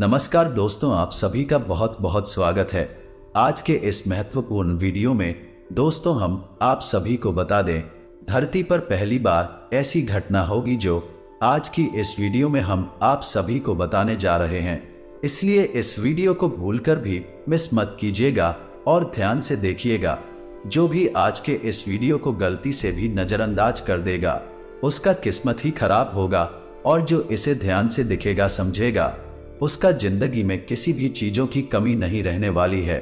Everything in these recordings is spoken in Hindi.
नमस्कार दोस्तों, आप सभी का बहुत बहुत स्वागत है। आज के इस महत्वपूर्ण वीडियो में दोस्तों हम आप सभी को बता दें, धरती पर पहली बार ऐसी घटना होगी जो आज की इस वीडियो में हम आप सभी को बताने जा रहे हैं। इसलिए इस वीडियो को भूलकर भी मिस मत कीजिएगा और ध्यान से देखिएगा। जो भी आज के इस वीडियो को गलती से भी नजरअंदाज कर देगा उसका किस्मत ही खराब होगा, और जो इसे ध्यान से दिखेगा समझेगा उसका जिंदगी में किसी भी चीजों की कमी नहीं रहने वाली है।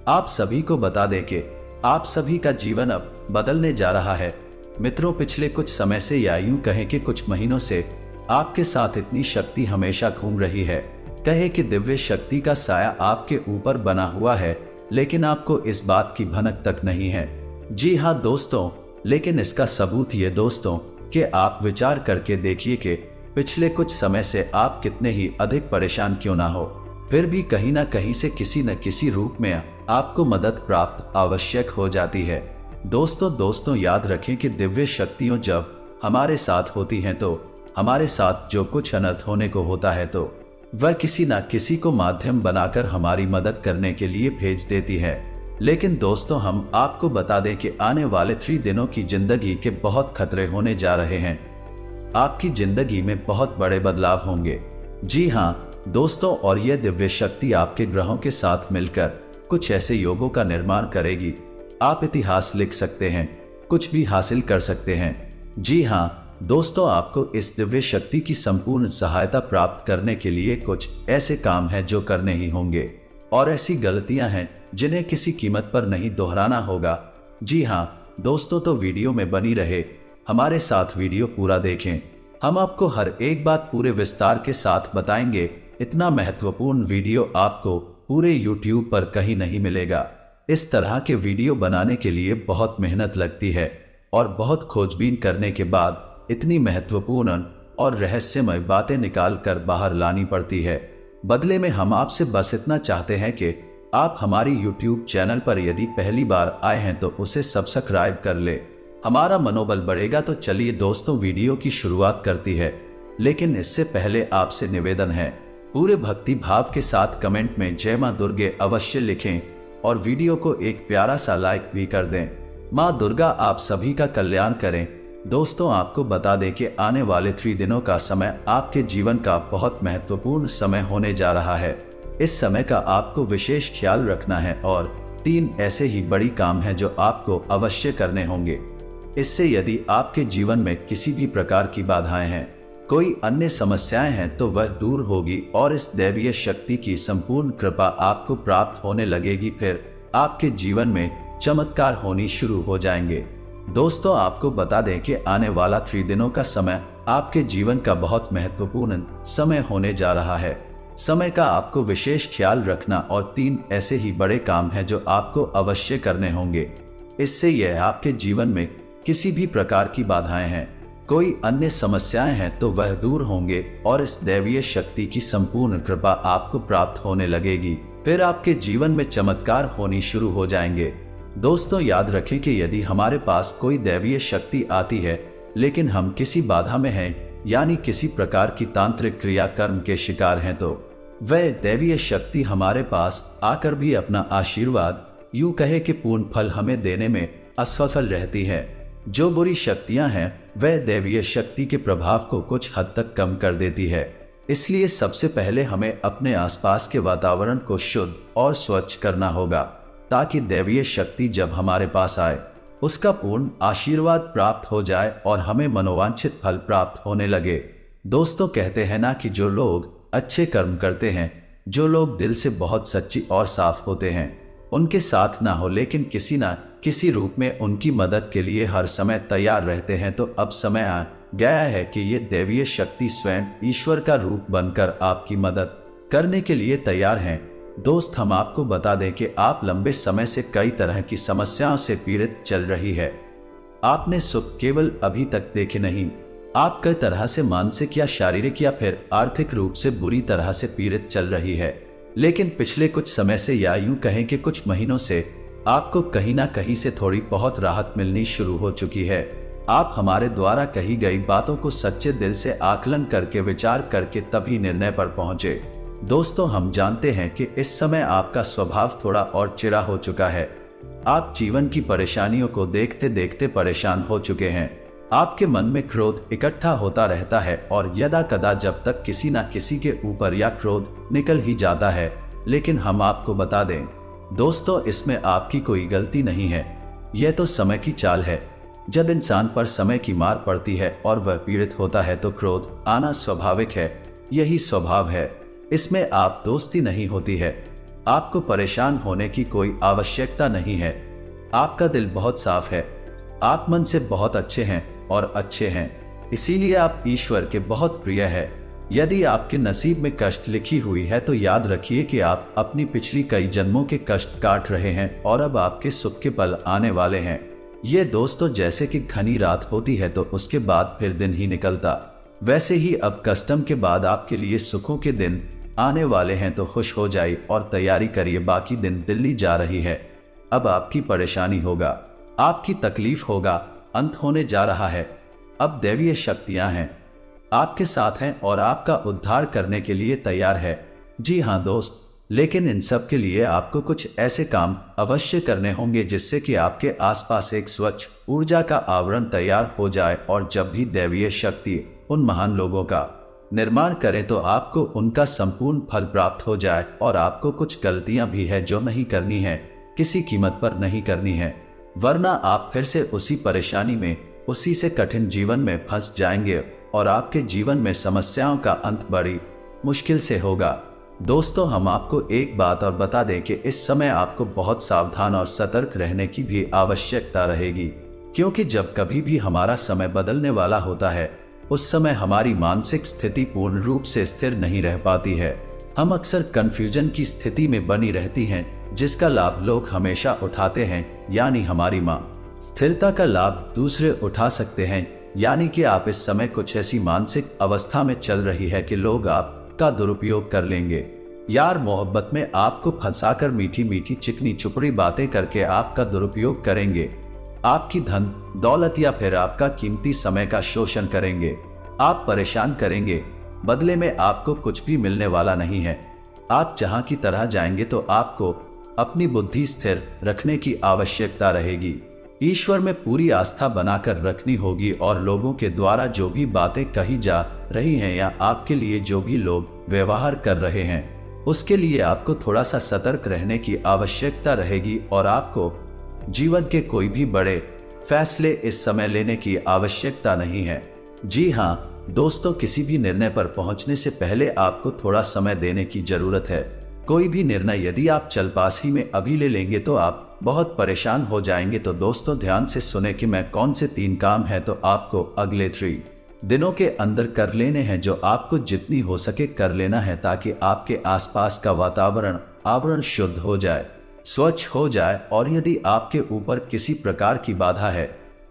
आप सभी को बता दें कि आप सभी का जीवन अब बदलने जा रहा है। मित्रों, पिछले कुछ समय से या यूं कहें कि कुछ महीनों से आपके साथ इतनी शक्ति हमेशा घूम रही है। कहे कि दिव्य शक्ति का साया आपके ऊपर बना हुआ है, लेकिन आपको इस बात की भनक तक नहीं है। जी हाँ दोस्तों, लेकिन इसका सबूत ये दोस्तों कि आप विचार करके देखिए कि पिछले कुछ समय से आप कितने ही अधिक परेशान क्यों ना हो, फिर भी कहीं ना कहीं से किसी न किसी रूप में आपको मदद प्राप्त आवश्यक हो जाती है। दोस्तों याद रखें कि दिव्य शक्तियों जब हमारे साथ होती हैं तो हमारे साथ जो कुछ अनर्थ होने को होता है तो वह किसी न किसी को माध्यम बनाकर हमारी मदद करने के लिए भेज देती है। लेकिन दोस्तों हम आपको बता दें कि आने वाले 3 दिनों की जिंदगी के बहुत खतरे होने जा रहे हैं। आपकी जिंदगी में बहुत बड़े बदलाव होंगे। जी हाँ दोस्तों, और यह दिव्य शक्ति आपके ग्रहों के साथ मिलकर कुछ ऐसे योगों का निर्माण करेगी। आप इतिहास लिख सकते हैं, कुछ भी हासिल कर सकते हैं। जी हाँ दोस्तों, आपको इस दिव्य शक्ति की संपूर्ण सहायता प्राप्त करने के लिए कुछ ऐसे काम हैं जो करने ही होंगे, और ऐसी गलतियां हैं जिन्हें किसी कीमत पर नहीं दोहराना होगा। जी हाँ दोस्तों, तो वीडियो में बनी रहे, हमारे साथ वीडियो पूरा देखें। हम आपको हर एक बात पूरे विस्तार के साथ बताएंगे। इतना महत्वपूर्ण वीडियो आपको पूरे YouTube पर कहीं नहीं मिलेगा। इस तरह के वीडियो बनाने के लिए बहुत मेहनत लगती है और बहुत खोजबीन करने के बाद इतनी महत्वपूर्ण और रहस्यमय बातें निकाल कर बाहर लानी पड़ती है। बदले में हम आपसे बस इतना चाहते हैं कि आप हमारी YouTube चैनल पर यदि पहली बार आए हैं तो उसे सब्सक्राइब कर ले, हमारा मनोबल बढ़ेगा। तो चलिए दोस्तों, वीडियो की शुरुआत करती है। लेकिन इससे पहले आपसे निवेदन है, पूरे भक्ति भाव के साथ कमेंट में जय मां दुर्गे अवश्य लिखें और वीडियो को एक प्यारा सा लाइक भी कर दें। मां दुर्गा आप सभी का कल्याण करें। दोस्तों आपको बता दें कि आने वाले 3 दिनों का समय आपके जीवन का बहुत महत्वपूर्ण समय होने जा रहा है। इस समय का आपको विशेष ख्याल रखना है और 3 ऐसे ही बड़ी काम हैं जो आपको अवश्य करने होंगे। इससे यदि आपके जीवन में किसी भी प्रकार की बाधाएं हैं, कोई अन्य समस्याएं हैं तो वह दूर होगी और इस दैवीय शक्ति की संपूर्ण कृपा आपको प्राप्त होने लगेगी। फिर आपके जीवन में चमत्कार होनी शुरू हो जाएंगे। दोस्तों आपको बता दें कि आने वाला 3 दिनों का समय आपके जीवन का बहुत महत्वपूर्ण समय होने जा रहा है। समय का आपको विशेष ख्याल रखना और 3 ऐसे ही बड़े काम हैं जो आपको अवश्य करने होंगे। इससे यह आपके जीवन में किसी भी प्रकार की बाधाएं हैं, कोई अन्य समस्याएं हैं तो वह दूर होंगे और इस दैवीय शक्ति की संपूर्ण कृपा आपको प्राप्त होने लगेगी। फिर आपके जीवन में चमत्कार होनी शुरू हो जाएंगे। दोस्तों याद रखें कि यदि हमारे पास कोई दैवीय शक्ति आती है लेकिन हम किसी बाधा में हैं, यानी किसी प्रकार की तांत्रिक क्रियाकर्म के शिकार हैं, तो वह दैवीय शक्ति हमारे पास आकर भी अपना आशीर्वाद यूं कहे कि पूर्ण फल हमें देने में असफल रहती है। जो बुरी शक्तियां हैं वह दैवीय शक्ति के प्रभाव को कुछ हद तक कम कर देती है। इसलिए सबसे पहले हमें अपने आसपास के वातावरण को शुद्ध और स्वच्छ करना होगा, ताकि दैवीय शक्ति जब हमारे पास आए उसका पूर्ण आशीर्वाद प्राप्त हो जाए और हमें मनोवांछित फल प्राप्त होने लगे। दोस्तों कहते हैं ना कि जो लोग अच्छे कर्म करते हैं, जो लोग दिल से बहुत सच्ची और साफ होते हैं, उनके साथ ना हो लेकिन किसी ना किसी रूप में उनकी मदद के लिए हर समय तैयार रहते हैं, तो अब समय आ गया है कि ये दैवीय शक्ति स्वयं ईश्वर का रूप बनकर आपकी मदद करने के लिए तैयार हैं। दोस्त हम आपको बता दें कि आप लंबे समय से कई तरह की समस्याओं से पीड़ित चल रही है। आपने सुख केवल अभी तक देखे नहीं, आप कई तरह से मानसिक या शारीरिक या फिर आर्थिक रूप से बुरी तरह से पीड़ित चल रही है। लेकिन पिछले कुछ समय से या यूं कहें कि कुछ महीनों से आपको कहीं ना कहीं से थोड़ी बहुत राहत मिलनी शुरू हो चुकी है। आप हमारे द्वारा कही गई बातों को सच्चे दिल से आकलन करके विचार करके तभी निर्णय पर पहुंचे। दोस्तों, हम जानते हैं कि इस समय आपका स्वभाव थोड़ा और चिढ़ा हो चुका है। आप जीवन की परेशानियों को देखते देखते परेशान हो चुके हैं। आपके मन में क्रोध इकट्ठा होता रहता है और यदा कदा जब तक किसी न किसी के ऊपर या क्रोध निकल ही जाता है। लेकिन हम आपको बता दें दोस्तों, इसमें आपकी कोई गलती नहीं है। यह तो समय की चाल है। जब इंसान पर समय की मार पड़ती है और वह पीड़ित होता है तो क्रोध आना स्वाभाविक है। यही स्वभाव है। इसमें आप दोस्ती नहीं होती है। आपको परेशान होने की कोई आवश्यकता नहीं है। आपका दिल बहुत साफ है। आप मन से बहुत अच्छे हैं और अच्छे हैं, इसीलिए आप ईश्वर के बहुत प्रिय है। यदि आपके नसीब में कष्ट लिखी हुई है तो याद रखिए कि आप अपनी पिछली कई जन्मों के कष्ट काट रहे हैं और अब आपके सुख के पल आने वाले हैं। ये दोस्तों जैसे कि घनी रात होती है तो उसके बाद फिर दिन ही निकलता, वैसे ही अब कष्टम के बाद आपके लिए सुखों के दिन आने वाले हैं। तो खुश हो जाइए और तैयारी करिए, बाकी दिन दिल्ली जा रही है। अब आपकी परेशानी होगा, आपकी तकलीफ होगा, अंत होने जा रहा है। अब दैवीय शक्तियां हैं, आपके साथ हैं और आपका उद्धार करने के लिए तैयार है। जी हाँ दोस्त, लेकिन इन सब के लिए आपको कुछ ऐसे काम अवश्य करने होंगे जिससे कि आपके आसपास एक स्वच्छ ऊर्जा का आवरण तैयार हो जाए। और जब भी दैवीय शक्ति उन महान लोगों का निर्माण करें तो आपको उनका संपूर्ण फल प्राप्त हो जाए। और आपको कुछ गलतियां भी है जो नहीं करनी है, किसी कीमत पर नहीं करनी है, वरना आप फिर से उसी परेशानी में, उसी से कठिन जीवन में फंस जाएंगे और आपके जीवन में समस्याओं का अंत बड़ी मुश्किल से होगा। दोस्तों, हम आपको एक बात और बता दें कि इस समय आपको बहुत सावधान और सतर्क रहने की भी आवश्यकता रहेगी, क्योंकि जब कभी भी हमारा समय बदलने वाला होता है उस समय हमारी मानसिक स्थिति पूर्ण रूप से स्थिर नहीं रह पाती है। हम अक्सर कंफ्यूजन की स्थिति में बनी रहती हैं, जिसका लाभ लोग हमेशा उठाते हैं, यानी हमारी माँ स्थिरता का लाभ दूसरे उठा सकते हैं। यानी कि आप इस समय कुछ ऐसी मानसिक अवस्था में चल रही है कि लोग आपका दुरुपयोग कर लेंगे। यार मोहब्बत में आपको फंसाकर मीठी मीठी चिकनी चुपड़ी बातें करके आपका दुरुपयोग करेंगे, आपकी धन दौलत या फिर आपका कीमती समय का शोषण करेंगे, आप परेशान करेंगे। बदले में आपको कुछ भी मिलने वाला नहीं है। आप जहां की तरह जाएंगे तो आपको अपनी बुद्धि स्थिर रखने की आवश्यकता रहेगी। ईश्वर में पूरी आस्था बनाकर रखनी होगी और लोगों के द्वारा जो भी बातें कही जा रही हैं या आपके लिए जो भी लोग व्यवहार कर रहे हैं उसके लिए आपको थोड़ा सा सतर्क रहने की आवश्यकता रहेगी। और आपको जीवन के कोई भी बड़े फैसले इस समय लेने की आवश्यकता नहीं है। जी हाँ दोस्तों, किसी भी निर्णय पर पहुंचने से पहले आपको थोड़ा समय देने की जरूरत है। कोई भी निर्णय यदि आप चलबाजी में अभी ले लेंगे तो आप बहुत परेशान हो जाएंगे। तो दोस्तों ध्यान से सुने कि मैं कौन से 3 काम है तो आपको अगले 3 दिनों के अंदर कर लेने हैं, जो आपको जितनी हो सके कर लेना है, ताकि आपके आसपास का वातावरण आवरण शुद्ध हो जाए, स्वच्छ हो जाए। और यदि आपके ऊपर किसी प्रकार की बाधा है,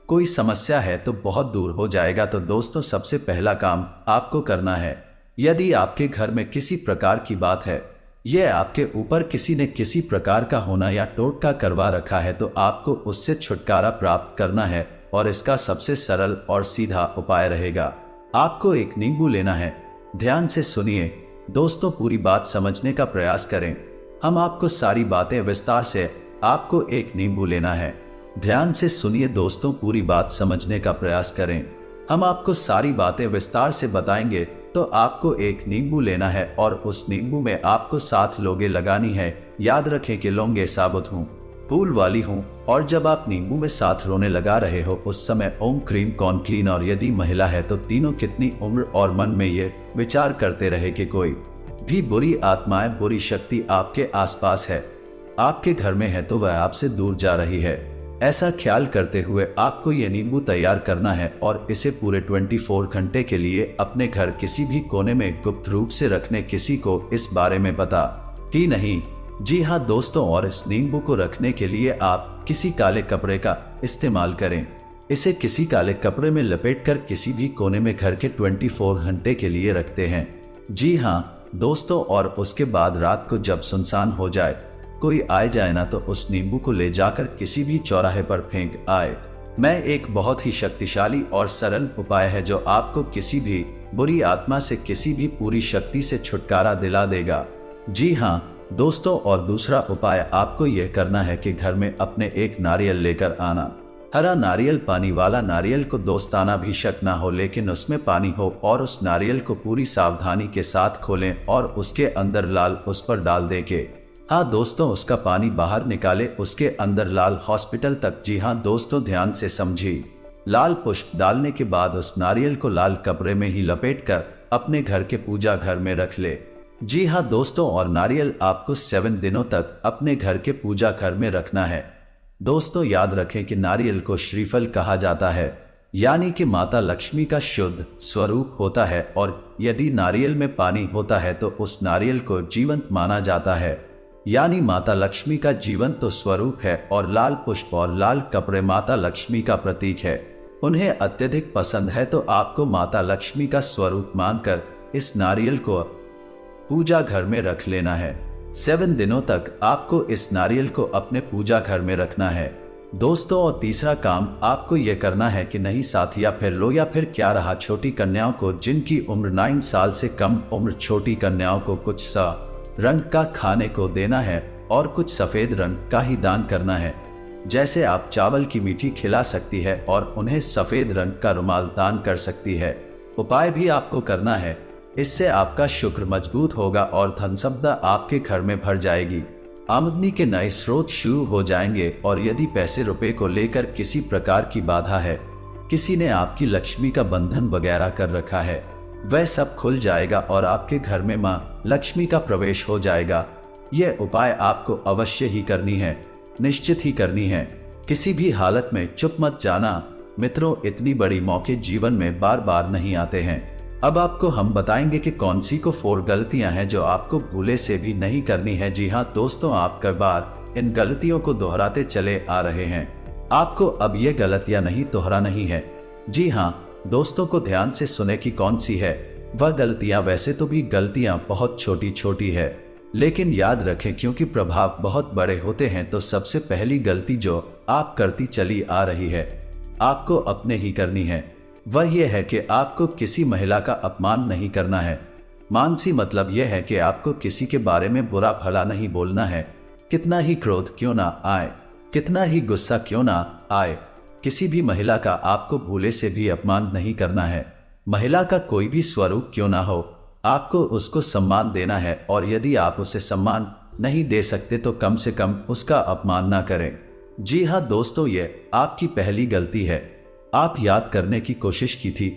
कोई समस्या है तो बहुत दूर हो जाएगा। तो दोस्तों सबसे पहला काम आपको करना है, यदि आपके घर में किसी प्रकार की बात है, यह आपके ऊपर किसी ने किसी प्रकार का होना या टोटका करवा रखा है, तो आपको उससे छुटकारा प्राप्त करना है। और इसका सबसे सरल और सीधा उपाय रहेगा, आपको एक नींबू लेना है। ध्यान से सुनिए दोस्तों, पूरी बात समझने का प्रयास करें। हम आपको सारी बातें विस्तार से, आपको एक नींबू लेना है। ध्यान से सुनिए दोस्तों, पूरी बात समझने का प्रयास करें। हम आपको सारी बातें विस्तार से बताएंगे। तो आपको एक नींबू लेना है और उस नींबू में आपको 7 लौंगे लगानी है। याद रखें कि लौंगे साबुत हूँ, फूल वाली हूँ। और जब आप नींबू में 7 रोने लगा रहे हो उस समय ओम क्रीम कौन क्लीन। और यदि महिला है तो तीनों कितनी उम्र और मन में ये विचार करते रहे कि कोई भी बुरी आत्माएं, बुरी शक्ति आपके आसपास है, आपके घर में है तो वह आपसे दूर जा रही है। ऐसा ख्याल करते हुए आपको ये नींबू तैयार करना है और इसे पूरे 24 घंटे के लिए अपने घर किसी भी कोने में गुप्त रूप से रखने। किसी को इस बारे में पता ही नहीं। जी हाँ दोस्तों, और इस नींबू को रखने के लिए आप किसी काले कपड़े का इस्तेमाल करें। इसे किसी काले कपड़े में लपेटकर किसी भी कोने में घर के 24 घंटे के लिए रखते हैं। जी हाँ दोस्तों, और उसके बाद रात को जब सुनसान हो जाए, कोई आए जाए ना, तो उस नींबू को ले जाकर किसी भी चौराहे पर फेंक आए। मैं एक बहुत ही शक्तिशाली और सरल उपाय है जो आपको किसी भी बुरी आत्मा से किसी भी पूरी शक्ति से छुटकारा दिला देगा। जी हाँ दोस्तों, और दूसरा उपाय आपको यह करना है कि घर में अपने एक नारियल लेकर आना। हरा नारियल, पानी वाला नारियल को दोस्ताना भी शक ना हो, लेकिन उसमें पानी हो, और उस नारियल को पूरी सावधानी के साथ खोलें और उसके अंदर लाल उस पर डाल दे के, हाँ दोस्तों, उसका पानी बाहर निकाले, उसके अंदर लाल हॉस्पिटल तक। जी हाँ दोस्तों, ध्यान से समझिए। लाल पुष्प डालने के बाद उस नारियल को लाल कपड़े में ही लपेटकर अपने घर के पूजा घर में रख ले। जी हाँ दोस्तों, और नारियल आपको 7 दिनों तक अपने घर के पूजा घर में रखना है। दोस्तों याद रखें कि नारियल को श्रीफल कहा जाता है, यानी कि माता लक्ष्मी का शुद्ध स्वरूप होता है, और यदि नारियल में पानी होता है तो उस नारियल को जीवंत माना जाता है, यानी माता लक्ष्मी का जीवंत तो स्वरूप है। और लाल पुष्प और लाल कपड़े माता लक्ष्मी का प्रतीक है, उन्हें अत्यधिक पसंद है, तो आपको माता लक्ष्मी का स्वरूप मानकर इस नारियल को पूजा घर में रख लेना है। 7 दिनों तक आपको इस नारियल को अपने पूजा घर में रखना है दोस्तों। और तीसरा काम आपको यह करना है कि नहीं साथ या फिर लो या फिर क्या रहा, छोटी कन्याओं को जिनकी उम्र 9 साल से कम उम्र, छोटी कन्याओं को कुछ सा रंग का खाने को देना है और कुछ सफेद रंग का ही दान करना है। जैसे आप चावल की मीठी खिला सकती है और उन्हें सफेद रंग का रुमाल दान कर सकती है। उपाय भी आपको करना है, इससे आपका शुक्र मजबूत होगा और धन संपदा आपके घर में भर जाएगी। आमदनी के नए स्रोत शुरू हो जाएंगे, और यदि पैसे रुपए को लेकर किसी प्रकार की बाधा है, किसी ने आपकी लक्ष्मी का बंधन वगैरह कर रखा है, वह सब खुल जाएगा और आपके घर में मां लक्ष्मी का प्रवेश हो जाएगा। यह उपाय आपको अवश्य ही करनी है, निश्चित ही करनी है। किसी भी हालत में चुप मत जाना मित्रों, इतनी बड़ी मौके जीवन में बार बार नहीं आते हैं। अब आपको हम बताएंगे कि कौन सी को 4 गलतियां हैं जो आपको भूले से भी नहीं करनी है। जी हाँ दोस्तों, आप कई बार इन गलतियों को दोहराते चले आ रहे हैं, आपको अब ये गलतियां नहीं दोहराना नहीं है। जी हाँ दोस्तों को ध्यान से सुने कि कौन सी है वह गलतियां। वैसे तो भी गलतियां बहुत छोटी छोटी है, लेकिन याद रखें क्योंकि प्रभाव बहुत बड़े होते हैं, तो सबसे पहली गलती जो आप करती चली आ रही है, आपको अपने ही करनी है, वह यह है कि आपको किसी महिला का अपमान नहीं करना है। मानसी मतलब यह है कि आपको किसी के बारे में बुरा भला नहीं बोलना है, कितना ही क्रोध क्यों ना आए, कितना ही गुस्सा क्यों ना आए। किसी भी महिला का आपको भूले से भी अपमान नहीं करना है। महिला का कोई भी स्वरूप क्यों ना हो, आपको उसको सम्मान देना है, और यदि आप उसे सम्मान नहीं दे सकते तो कम से कम उसका अपमान ना करें। जी हाँ दोस्तों, ये आपकी पहली गलती है। आप याद करने की कोशिश की थी,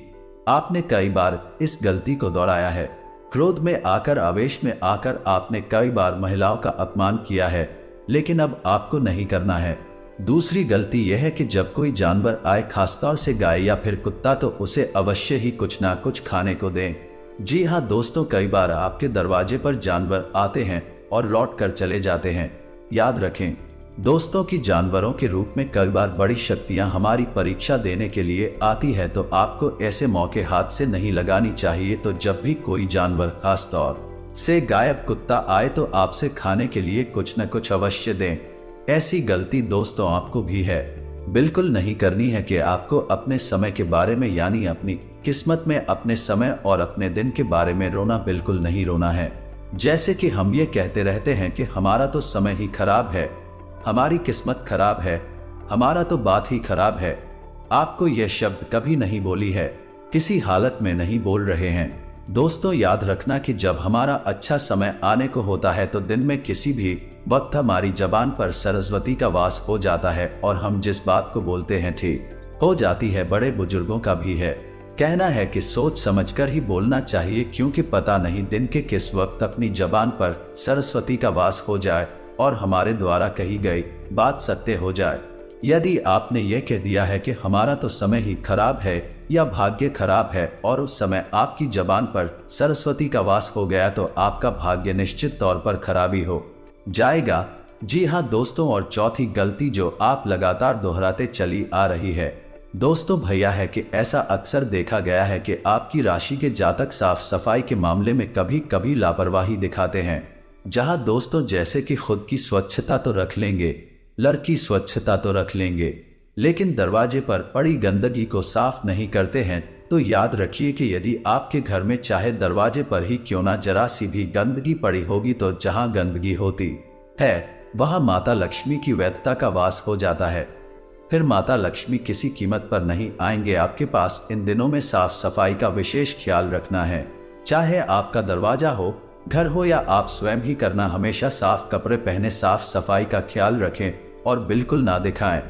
आपने कई बार इस गलती को दोहराया है। क्रोध में आकर, आवेश में आकर आपने कई बार महिलाओं का अपमान किया है, लेकिन अब आपको नहीं करना है। दूसरी गलती यह है कि जब कोई जानवर आए, खासतौर से गाय या फिर कुत्ता, तो उसे अवश्य ही कुछ ना कुछ खाने को दें। जी हाँ दोस्तों, कई बार आपके दरवाजे पर जानवर आते हैं और लौट कर चले जाते हैं। याद रखें दोस्तों कि जानवरों के रूप में कई बार बड़ी शक्तियां हमारी परीक्षा देने के लिए आती है, तो आपको ऐसे मौके हाथ से नहीं लगानी चाहिए। तो जब भी कोई जानवर, खासतौर से गायब कुत्ता आए, तो आपसे खाने के लिए कुछ न कुछ अवश्य दें। ऐसी गलती दोस्तों आपको भी है, बिल्कुल नहीं करनी है कि आपको अपने समय के बारे में, यानी अपनी किस्मत में, अपने समय और अपने दिन के बारे में रोना बिल्कुल नहीं रोना है। जैसे कि हम ये कहते रहते हैं कि हमारा तो समय ही खराब है, हमारी किस्मत खराब है, हमारा तो बात ही खराब है। आपको यह शब्द कभी नहीं बोली है, किसी हालत में नहीं बोल रहे हैं। दोस्तों याद रखना कि जब हमारा अच्छा समय आने को होता है, तो दिन में किसी भी वक्त हमारी जबान पर सरस्वती का वास हो जाता है, और हम जिस बात को बोलते हैं ठीक हो जाती है। बड़े बुजुर्गों का भी है कहना है कि सोच समझकर ही बोलना चाहिए, क्योंकि पता नहीं दिन के किस वक्त अपनी जबान पर सरस्वती का वास हो जाए और हमारे द्वारा कही गई बात सत्य हो जाए। यदि आपने ये कह दिया है कि हमारा तो समय ही खराब है या भाग्य खराब है, और उस समय आपकी जबान पर सरस्वती का वास हो गया, तो आपका भाग्य निश्चित तौर पर खराबी हो जाएगा। जी हाँ दोस्तों, और चौथी गलती जो आप लगातार दोहराते चली आ रही है दोस्तों भैया है कि ऐसा अक्सर देखा गया है कि आपकी राशि के जातक साफ सफाई के मामले में कभी कभी लापरवाही दिखाते हैं। जहां दोस्तों जैसे कि खुद की स्वच्छता तो रख लेंगे, लड़की स्वच्छता तो रख लेंगे, लेकिन दरवाजे पर पड़ी गंदगी को साफ नहीं करते हैं, तो याद रखिए कि यदि आपके घर में चाहे दरवाजे पर ही क्यों ना जरा सी भी गंदगी पड़ी होगी, तो जहां गंदगी होती है वहां माता लक्ष्मी की वैधता का वास हो जाता है। फिर माता लक्ष्मी किसी कीमत पर नहीं आएंगे आपके पास। इन दिनों में साफ सफाई का विशेष ख्याल रखना है, चाहे आपका दरवाजा हो, घर हो या आप स्वयं ही करना। हमेशा साफ कपड़े पहने, साफ सफाई का ख्याल रखें और बिल्कुल ना दिखाएं।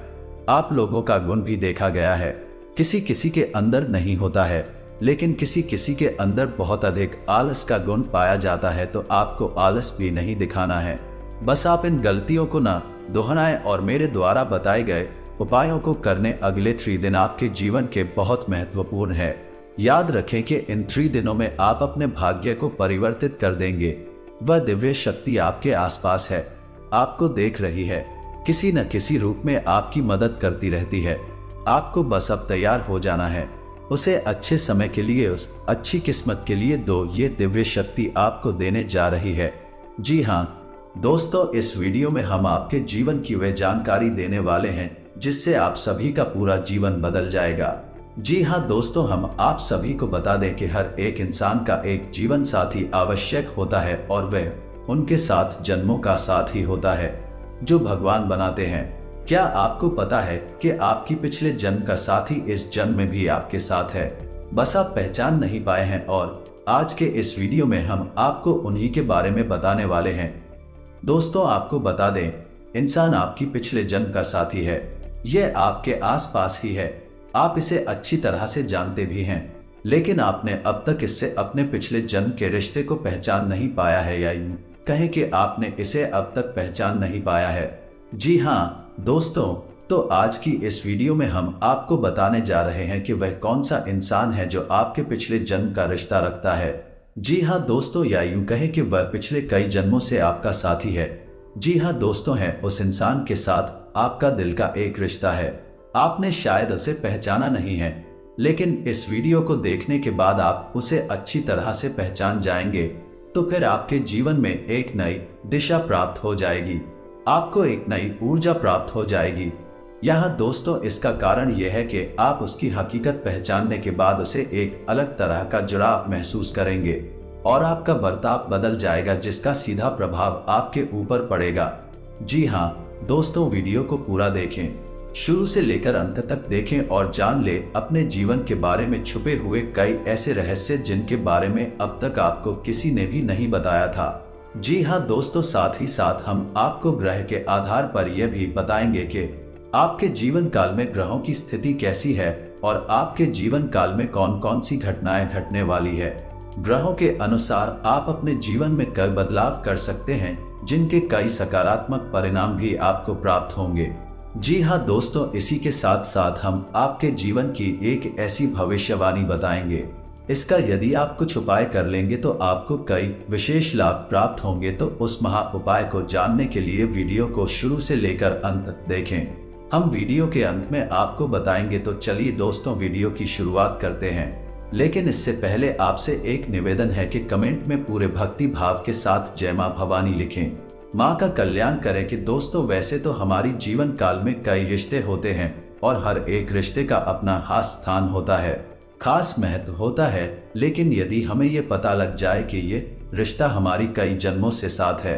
आप लोगों का गुण भी देखा गया है, किसी किसी के अंदर नहीं होता है, लेकिन किसी किसी के अंदर बहुत अधिक आलस का गुण पाया जाता है। तो आपको आलस भी नहीं दिखाना है, बस आप इन गलतियों को ना दोहराएं और मेरे द्वारा बताए गए उपायों को करने। अगले 3 दिन आपके जीवन के बहुत महत्वपूर्ण है। याद रखें कि इन 3 दिनों में आप अपने भाग्य को परिवर्तित कर देंगे। वह दिव्य शक्ति आपके आसपास है, आपको देख रही है, किसी न किसी रूप में आपकी मदद करती रहती है। आपको बस अब तैयार हो जाना है उसे अच्छे समय के लिए, उस अच्छी किस्मत के लिए। ये दिव्य शक्ति आपको देने जा रही है। जी हाँ दोस्तों, इस वीडियो में हम आपके जीवन की वह जानकारी देने वाले हैं जिससे आप सभी का पूरा जीवन बदल जाएगा। जी हाँ दोस्तों, हम आप सभी को बता दें कि हर एक इंसान का एक जीवन साथी आवश्यक होता है और वह उनके साथ जन्मों का साथ ही होता है जो भगवान बनाते हैं। क्या आपको पता है कि आपकी पिछले जन्म का साथी इस जन्म में भी आपके साथ है, बस आप पहचान नहीं पाए हैं। और आज के इस वीडियो में हम आपको उन्हीं के बारे में बताने वाले हैं। दोस्तों आपको बता दें, इंसान आपकी पिछले जन्म का साथी है, यह आपके आसपास ही है, आप इसे अच्छी तरह से जानते भी हैं, लेकिन आपने अब तक इससे अपने पिछले जन्म के रिश्ते को पहचान नहीं पाया है, या यूं कहें कि आपने इसे अब तक पहचान नहीं पाया है। जी हाँ दोस्तों, तो आज की इस वीडियो में हम आपको बताने जा रहे हैं कि वह कौन सा इंसान है जो आपके पिछले जन्म का रिश्ता रखता है। जी हाँ दोस्तों, या यूं कहें कि वह पिछले कई जन्मों से आपका साथी है। जी हाँ दोस्तों, है उस इंसान के साथ आपका दिल का एक रिश्ता है। आपने शायद उसे पहचाना नहीं है, लेकिन इस वीडियो को देखने के बाद आप उसे अच्छी तरह से पहचान जाएंगे। तो फिर आपके जीवन में एक नई दिशा प्राप्त हो जाएगी, आपको एक नई ऊर्जा प्राप्त हो जाएगी। यहाँ दोस्तों इसका कारण यह है कि आप उसकी हकीकत पहचानने के बाद उसे एक अलग तरह का जुड़ाव महसूस करेंगे और आपका बर्ताव बदल जाएगा, जिसका सीधा प्रभाव आपके ऊपर पड़ेगा। जी हाँ दोस्तों, वीडियो को पूरा देखें, शुरू से लेकर अंत तक देखें और जान ले अपने जीवन के बारे में छुपे हुए कई ऐसे रहस्य जिनके बारे में अब तक आपको किसी ने भी नहीं बताया था। जी हाँ दोस्तों, साथ ही साथ हम आपको ग्रह के आधार पर यह भी बताएंगे कि आपके जीवन काल में ग्रहों की स्थिति कैसी है और आपके जीवन काल में कौन कौन सी घटनाएं घटने वाली है। ग्रहों के अनुसार आप अपने जीवन में कई बदलाव कर सकते हैं, जिनके कई सकारात्मक परिणाम भी आपको प्राप्त होंगे। जी हाँ दोस्तों, इसी के साथ साथ हम आपके जीवन की एक ऐसी भविष्यवाणी बताएंगे, इसका यदि आप कुछ उपाय कर लेंगे तो आपको कई विशेष लाभ प्राप्त होंगे। तो उस महा उपाय को जानने के लिए वीडियो को शुरू से लेकर अंत तक देखें। हम वीडियो के अंत में आपको बताएंगे। तो चलिए दोस्तों, वीडियो की शुरुआत करते हैं, लेकिन इससे पहले आपसे एक निवेदन है कि कमेंट में पूरे भक्ति भाव के साथ जय मां भवानी लिखें, माँ का कल्याण करें। कि दोस्तों वैसे तो हमारी जीवन काल में कई रिश्ते होते हैं और हर एक रिश्ते का अपना खास स्थान होता है, खास महत्व होता है, लेकिन यदि हमें ये पता लग जाए कि ये रिश्ता हमारी कई जन्मों से साथ है,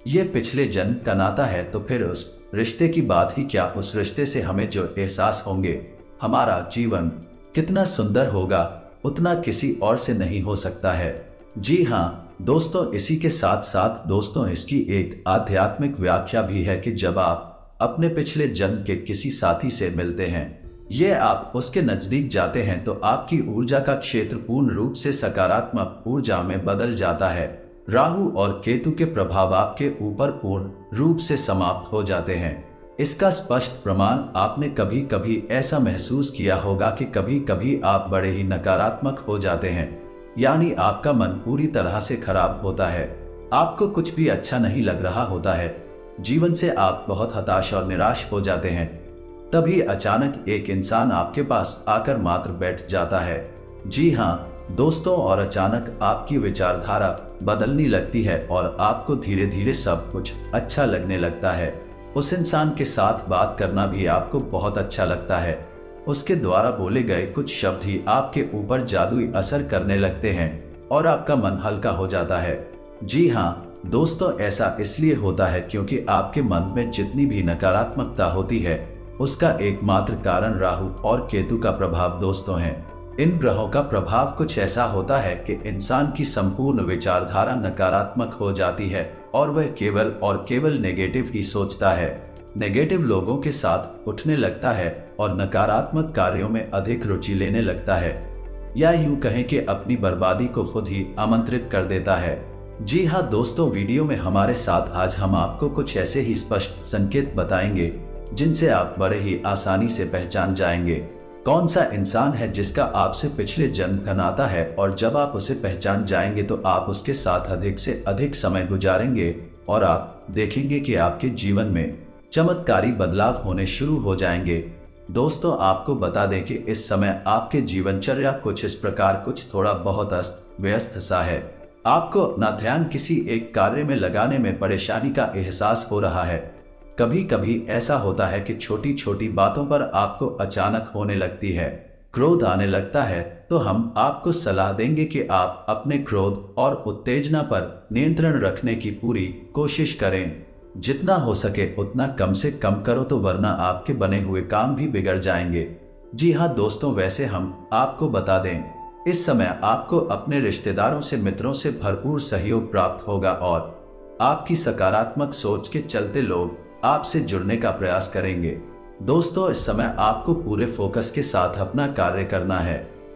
ये पिछले जन्म का नाता है, तो फिर उस रिश्ते की बात ही क्या, उस रिश्ते से हमें जो एहसास होंगे, हमारा जीवन कितना सुंदर होगा, उतना किसी और से नहीं हो सकता है। जी हाँ दोस्तों, इसी के साथ साथ दोस्तों इसकी एक आध्यात्मिक व्याख्या भी है कि जब आप अपने पिछले जन्म के किसी साथी से मिलते हैं, ये आप उसके नजदीक जाते हैं, तो आपकी ऊर्जा का क्षेत्र पूर्ण रूप से सकारात्मक ऊर्जा में बदल जाता है। राहु और केतु के प्रभाव आपके ऊपर पूर्ण रूप से समाप्त हो जाते हैं। इसका स्पष्ट प्रमाण आपने कभी कभी ऐसा महसूस किया होगा कि कभी कभी आप बड़े ही नकारात्मक हो जाते हैं, यानी आपका मन पूरी तरह से खराब होता है, आपको कुछ भी अच्छा नहीं लग रहा होता है, जीवन से आप बहुत हताश और निराश हो जाते हैं। तभी अचानक एक इंसान आपके पास आकर मात्र बैठ जाता है। जी हाँ दोस्तों, और अचानक आपकी विचारधारा बदलने लगती है और आपको धीरे धीरे सब कुछ अच्छा लगने लगता है। उस इंसान के साथ बात करना भी आपको बहुत अच्छा लगता है। उसके द्वारा बोले गए कुछ शब्द ही आपके ऊपर जादुई असर करने लगते हैं और आपका मन हल्का हो जाता है। जी हाँ दोस्तों, ऐसा इसलिए होता है क्योंकि आपके मन में जितनी भी नकारात्मकता होती है उसका एकमात्र कारण राहु और केतु का प्रभाव दोस्तों है। इन ग्रहों का प्रभाव कुछ ऐसा होता है कि इंसान की संपूर्ण विचारधारा नकारात्मक हो जाती है और वह केवल और केवल नेगेटिव ही सोचता है, नेगेटिव लोगों के साथ उठने लगता है और नकारात्मक कार्यों में अधिक रुचि लेने लगता है, या यूं कहें कि अपनी बर्बादी को खुद ही आमंत्रित कर देता है। जी हाँ दोस्तों, वीडियो में हमारे साथ आज हम आपको कुछ ऐसे ही स्पष्ट संकेत बताएंगे जिनसे आप बड़े ही आसानी से पहचान जाएंगे कौन सा इंसान है जिसका आपसे पिछले जन्म का नाता है, और जब आप उसे पहचान जाएंगे तो आप उसके साथ अधिक से अधिक समय गुजारेंगे और आप देखेंगे कि आपके जीवन में चमत्कारी बदलाव होने शुरू हो जाएंगे। दोस्तों, आपको बता दें कि इस समय आपके जीवनचर्या कुछ इस प्रकार कुछ थोड़ा बहुत अस्त व्यस्त सा है। आपको अपना ध्यान किसी एक कार्य में लगाने में परेशानी का एहसास हो रहा है। कभी कभी ऐसा होता है कि छोटी छोटी बातों पर आपको अचानक होने लगती है क्रोध आने लगता है, तो हम आपको सलाह देंगे कि आप अपने क्रोध और उत्तेजना पर नियंत्रण रखने की पूरी कोशिश करें। जितना हो सके उतना कम से कम करो, तो वरना आपके बने हुए काम भी बिगड़ जाएंगे। जी हाँ दोस्तों, वैसे हम आपको बता दें इस समय आपको अपने रिश्तेदारों से मित्रों से भरपूर सहयोग प्राप्त होगा और आपकी सकारात्मक सोच के चलते लोग आपसे जुड़ने का प्रयास करेंगे। दोस्तों, इस समय आपको पूरे फोकस के साथ अपना कार्य करना है,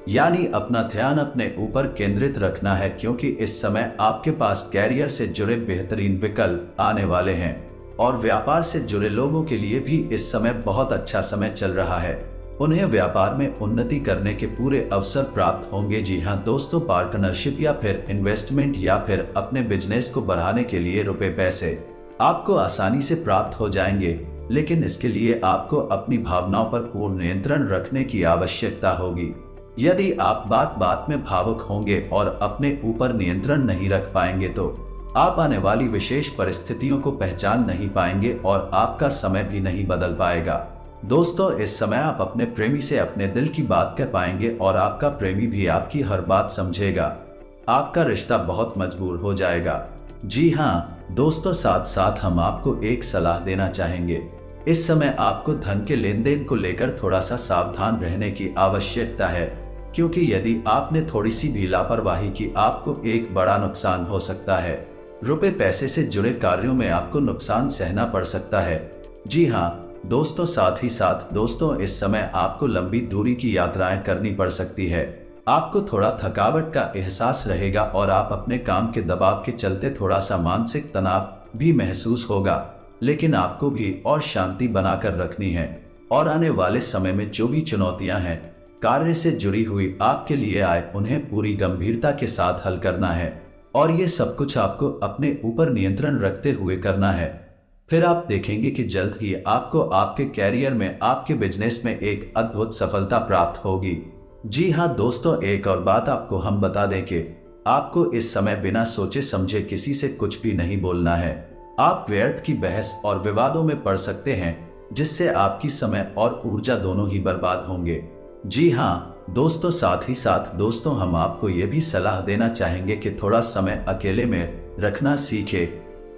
यानी अपना ध्यान अपने ऊपर केंद्रित रखना है, क्योंकि इस समय आपके पास कैरियर से जुड़े बेहतरीन विकल्प आने वाले हैं और व्यापार से जुड़े लोगों के लिए भी इस समय बहुत अच्छा समय चल रहा है। उन्हें व्यापार में उन्नति करने के पूरे अवसर प्राप्त होंगे। जी हाँ दोस्तों, पार्टनरशिप या फिर इन्वेस्टमेंट या फिर अपने बिजनेस को बढ़ाने के लिए रुपए पैसे आपको आसानी से प्राप्त हो जाएंगे, लेकिन इसके लिए आपको अपनी भावनाओं पर पूर्ण नियंत्रण रखने की आवश्यकता होगी। यदि आप बात बात में भावुक होंगे और अपने ऊपर नियंत्रण नहीं रख पाएंगे तो आप आने वाली विशेष परिस्थितियों को पहचान नहीं पाएंगे और आपका समय भी नहीं बदल पाएगा। दोस्तों, इस समय आप अपने प्रेमी से अपने दिल की बात कह पाएंगे और आपका प्रेमी भी आपकी हर बात समझेगा। आपका रिश्ता बहुत मजबूत हो जाएगा। जी हाँ दोस्तों, साथ साथ हम आपको एक सलाह देना चाहेंगे। इस समय आपको धन के लेन देन को लेकर थोड़ा सा सावधान रहने की आवश्यकता है, क्योंकि यदि आपने थोड़ी सी भी लापरवाही की आपको एक बड़ा नुकसान हो सकता है। रुपए पैसे से जुड़े कार्यों में आपको नुकसान सहना पड़ सकता है। जी हाँ दोस्तों, साथ ही साथ दोस्तों इस समय आपको लंबी दूरी की यात्राएं करनी पड़ सकती है। आपको थोड़ा थकावट का एहसास रहेगा और आप अपने काम के दबाव के चलते थोड़ा सा मानसिक तनाव भी महसूस होगा, लेकिन आपको भी और शांति बनाकर रखनी है और आने वाले समय में जो भी चुनौतियां हैं कार्य से जुड़ी हुई आपके लिए आए, उन्हें पूरी गंभीरता के साथ हल करना है और ये सब कुछ आपको अपने ऊपर नियंत्रण रखते हुए करना है। फिर आप देखेंगे कि जल्द ही आपको आपके कैरियर में, आपके बिजनेस में एक अद्भुत सफलता प्राप्त होगी। जी हाँ दोस्तों, एक और बात आपको हम बता दें कि आपको इस समय बिना सोचे समझे किसी से कुछ भी नहीं बोलना है। आप व्यर्थ की बहस और विवादों में पड़ सकते हैं, जिससे आपकी समय और ऊर्जा दोनों ही बर्बाद होंगे। जी हाँ दोस्तों, साथ ही साथ दोस्तों हम आपको ये भी सलाह देना चाहेंगे कि थोड़ा समय अकेले में रखना सीखे,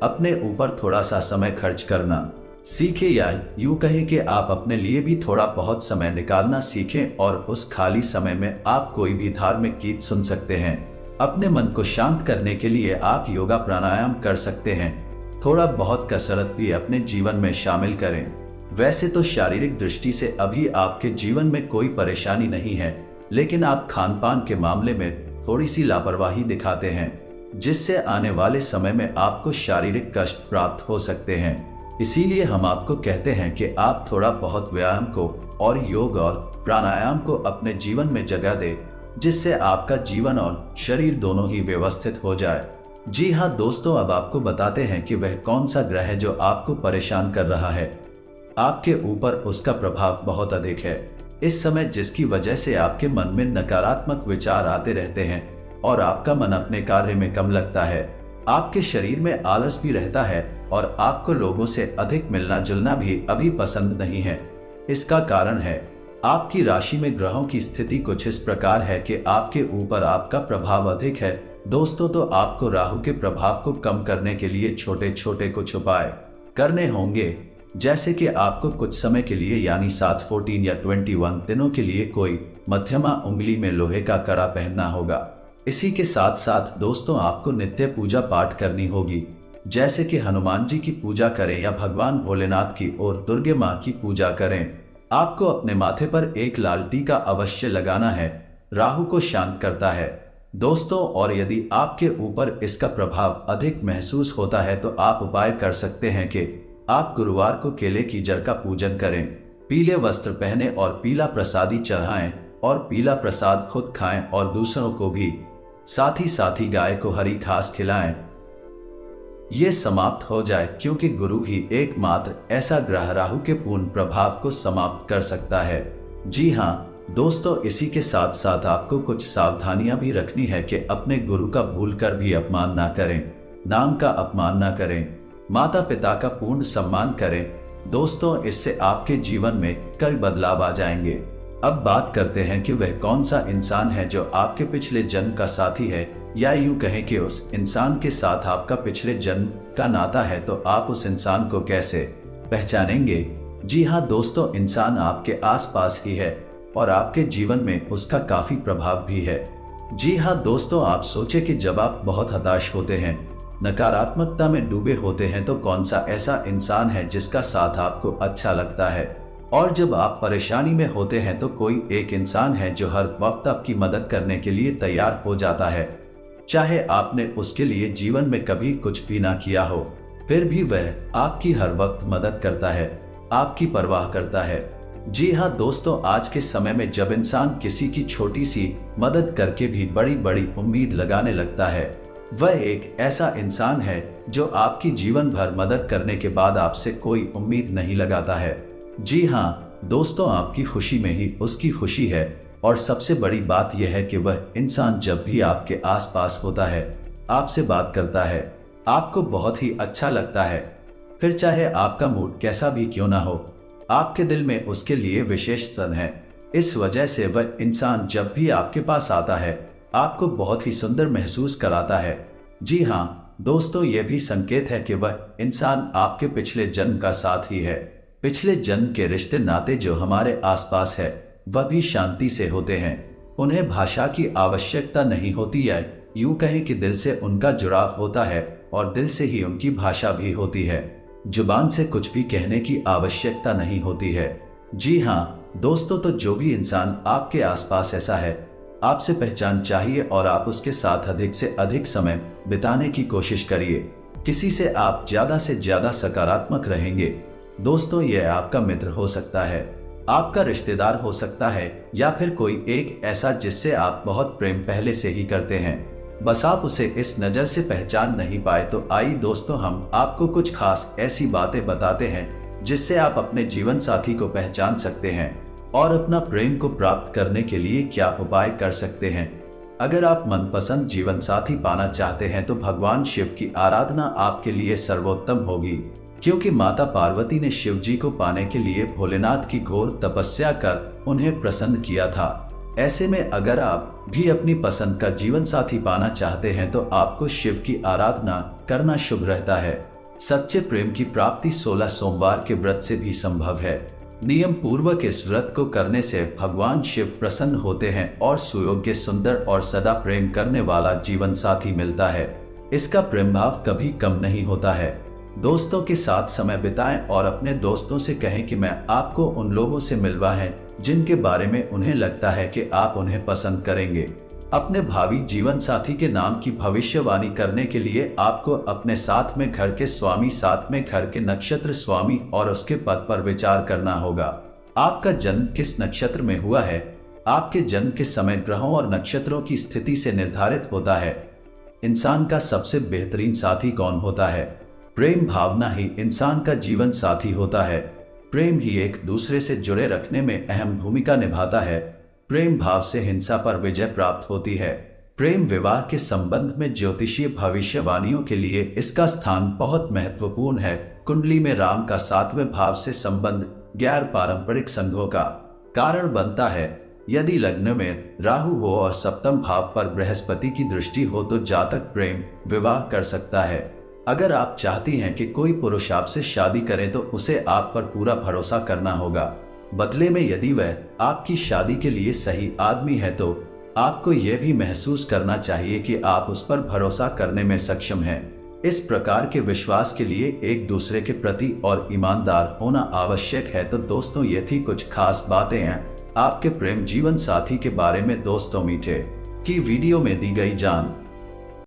अपने ऊपर थोड़ा सा समय खर्च करना सीखें, या यूं कहें कि आप अपने लिए भी थोड़ा बहुत समय निकालना सीखें और उस खाली समय में आप कोई भी धार्मिक गीत सुन सकते हैं। अपने मन को शांत करने के लिए आप योगा प्राणायाम कर सकते हैं। थोड़ा बहुत कसरत भी अपने जीवन में शामिल करें। वैसे तो शारीरिक दृष्टि से अभी आपके जीवन में कोई परेशानी नहीं है, लेकिन आप खान पान के मामले में थोड़ी सी लापरवाही दिखाते हैं, जिससे आने वाले समय में आपको शारीरिक कष्ट प्राप्त हो सकते हैं। इसीलिए हम आपको कहते हैं कि आप थोड़ा बहुत व्यायाम को और योग और प्राणायाम को अपने जीवन में जगह दें, जिससे आपका जीवन और शरीर दोनों ही व्यवस्थित हो जाए। जी हाँ दोस्तों, अब आपको बताते हैं कि वह कौन सा ग्रह है जो आपको परेशान कर रहा है। आपके ऊपर उसका प्रभाव बहुत अधिक है इस समय, जिसकी वजह से आपके मन में नकारात्मक विचार आते रहते हैं और आपका मन अपने कार्य में कम लगता है। आपके शरीर में आलस भी रहता है और आपको लोगों से अधिक मिलना जुलना भी अभी पसंद नहीं है। इसका कारण है आपकी राशि में ग्रहों की स्थिति कुछ इस प्रकार है कि आपके ऊपर आपका प्रभाव अधिक है दोस्तों, तो आपको राहु के प्रभाव को कम करने के लिए छोटे छोटे कुछ उपाय करने होंगे। जैसे कि आपको कुछ समय के लिए यानी 7, 14 या 21 दिनों के लिए कोई मध्यमा उंगली में लोहे का कड़ा पहनना होगा। इसी के साथ साथ दोस्तों आपको नित्य पूजा पाठ करनी होगी, जैसे कि हनुमान जी की पूजा करें या भगवान भोलेनाथ की और दुर्गे माँ की पूजा करें। आपको अपने माथे पर एक लाल टीका अवश्य लगाना है, राहु को शांत करता है दोस्तों। और यदि आपके ऊपर इसका प्रभाव अधिक महसूस होता है तो आप उपाय कर सकते हैं कि आप गुरुवार को केले की जड़ का पूजन करें, पीले वस्त्र पहने और पीला प्रसादी चढ़ाएं और पीला प्रसाद खुद खाएं और दूसरों को भी। साथ ही गाय को हरी घास खिलाएं। ये समाप्त हो जाए, क्योंकि गुरु ही एकमात्र ऐसा ग्रह राहु के पूर्ण प्रभाव को समाप्त कर सकता है। जी हाँ दोस्तों, इसी के साथ साथ आपको कुछ सावधानियां भी रखनी है कि अपने गुरु का भूलकर भी अपमान ना करें, नाम का अपमान ना करें, माता पिता का पूर्ण सम्मान करें दोस्तों। इससे आपके जीवन में कई बदलाव आ जाएंगे। अब बात करते हैं कि वह कौन सा इंसान है जो आपके पिछले जन्म का साथी है, या यूं कहें कि उस इंसान के साथ आपका पिछले जन्म का नाता है। तो आप उस इंसान को कैसे पहचानेंगे? जी हाँ दोस्तों, इंसान आपके आसपास ही है और आपके जीवन में उसका काफी प्रभाव भी है। जी हाँ दोस्तों, आप सोचे कि जब आप बहुत हताश होते हैं, नकारात्मकता में डूबे होते हैं, तो कौन सा ऐसा इंसान है जिसका साथ आपको अच्छा लगता है। और जब आप परेशानी में होते हैं तो कोई एक इंसान है जो हर वक्त आपकी मदद करने के लिए तैयार हो जाता है, चाहे आपने उसके लिए जीवन में कभी कुछ भी ना किया हो, फिर भी वह आपकी हर वक्त मदद करता है, आपकी परवाह करता है। जी हाँ दोस्तों, आज के समय में जब इंसान किसी की छोटी सी मदद करके भी बड़ी बड़ी उम्मीद लगाने लगता है, वह एक ऐसा इंसान है जो आपकी जीवन भर मदद करने के बाद आपसे कोई उम्मीद नहीं लगाता है। जी हाँ दोस्तों, आपकी खुशी में ही उसकी खुशी है। और सबसे बड़ी बात यह है कि वह इंसान जब भी आपके आसपास होता है, आपसे बात करता है, आपको बहुत ही अच्छा लगता है। फिर चाहे आपका मूड कैसा भी क्यों ना हो, आपके दिल में उसके लिए विशेष स्थान है। इस वजह से वह इंसान जब भी आपके पास आता है, आपको बहुत ही सुंदर महसूस कराता है। जी हाँ दोस्तों, यह भी संकेत है कि वह इंसान आपके पिछले जन्म का साथ ही है। पिछले जन्म के रिश्ते नाते जो हमारे आसपास है, वह भी शांति से होते हैं। उन्हें भाषा की आवश्यकता नहीं होती है, यूं कहें कि दिल से उनका जुड़ाव होता है और दिल से ही उनकी भाषा भी होती है। जुबान से कुछ भी कहने की आवश्यकता नहीं होती है। जी हाँ दोस्तों, तो जो भी इंसान आपके आसपास ऐसा है, आपसे पहचान चाहिए और आप उसके साथ अधिक से अधिक समय बिताने की कोशिश करिए। किसी से आप ज्यादा से ज्यादा सकारात्मक रहेंगे दोस्तों। यह आपका मित्र हो सकता है, आपका रिश्तेदार हो सकता है, या फिर कोई एक ऐसा जिससे आप बहुत प्रेम पहले से ही करते हैं, बस आप उसे इस नजर से पहचान नहीं पाए। तो आइए दोस्तों, हम आपको कुछ खास ऐसी बातें बताते हैं जिससे आप अपने जीवन साथी को पहचान सकते हैं और अपना प्रेम को प्राप्त करने के लिए क्या उपाय कर सकते हैं। अगर आप मनपसंद जीवन साथी पाना चाहते हैं तो भगवान शिव की आराधना आपके लिए सर्वोत्तम होगी, क्योंकि माता पार्वती ने शिव जी को पाने के लिए भोलेनाथ की घोर तपस्या कर उन्हें प्रसन्न किया था। ऐसे में अगर आप भी अपनी पसंद का जीवन साथी पाना चाहते हैं तो आपको शिव की आराधना करना शुभ रहता है। सच्चे प्रेम की प्राप्ति 16 सोमवार के व्रत से भी संभव है। नियम पूर्वक इस व्रत को करने से भगवान शिव प्रसन्न होते हैं और सुयोग्य, सुंदर और सदा प्रेम करने वाला जीवन साथी मिलता है। इसका प्रेम भाव कभी कम नहीं होता है। दोस्तों के साथ समय बिताएं और अपने दोस्तों से कहें कि मैं आपको उन लोगों से मिलवा है जिनके बारे में उन्हें लगता है कि आप उन्हें पसंद करेंगे। अपने भावी जीवन साथी के नाम की भविष्यवाणी करने के लिए आपको अपने साथ में घर के स्वामी, साथ में घर के नक्षत्र स्वामी और उसके पद पर विचार करना होगा। आपका जन्म किस नक्षत्र में हुआ है, आपके जन्म के समय ग्रहों और नक्षत्रों की स्थिति से निर्धारित होता है। इंसान का सबसे बेहतरीन साथी कौन होता है? प्रेम भावना ही इंसान का जीवन साथी होता है। प्रेम ही एक दूसरे से जुड़े रखने में अहम भूमिका निभाता है। प्रेम भाव से हिंसा पर विजय प्राप्त होती है। प्रेम विवाह के संबंध में ज्योतिषीय भविष्यवाणियों के लिए इसका स्थान बहुत महत्वपूर्ण है। कुंडली में राम का 7वें भाव से संबंध गैर पारंपरिक संघों का कारण बनता है। यदि लग्न में राहु हो और सप्तम भाव पर बृहस्पति की दृष्टि हो तो जातक प्रेम विवाह कर सकता है। अगर आप चाहती हैं कि कोई पुरुष आपसे शादी करे तो उसे आप पर पूरा भरोसा करना होगा। बदले में यदि वह आपकी शादी के लिए सही आदमी है तो आपको यह भी महसूस करना चाहिए कि आप उस पर भरोसा करने में सक्षम हैं। इस प्रकार के विश्वास के लिए एक दूसरे के प्रति और ईमानदार होना आवश्यक है। तो दोस्तों, ये थी कुछ खास बातें हैं आपके प्रेम जीवन साथी के बारे में। दोस्तों, मीठे की वीडियो में दी गई जान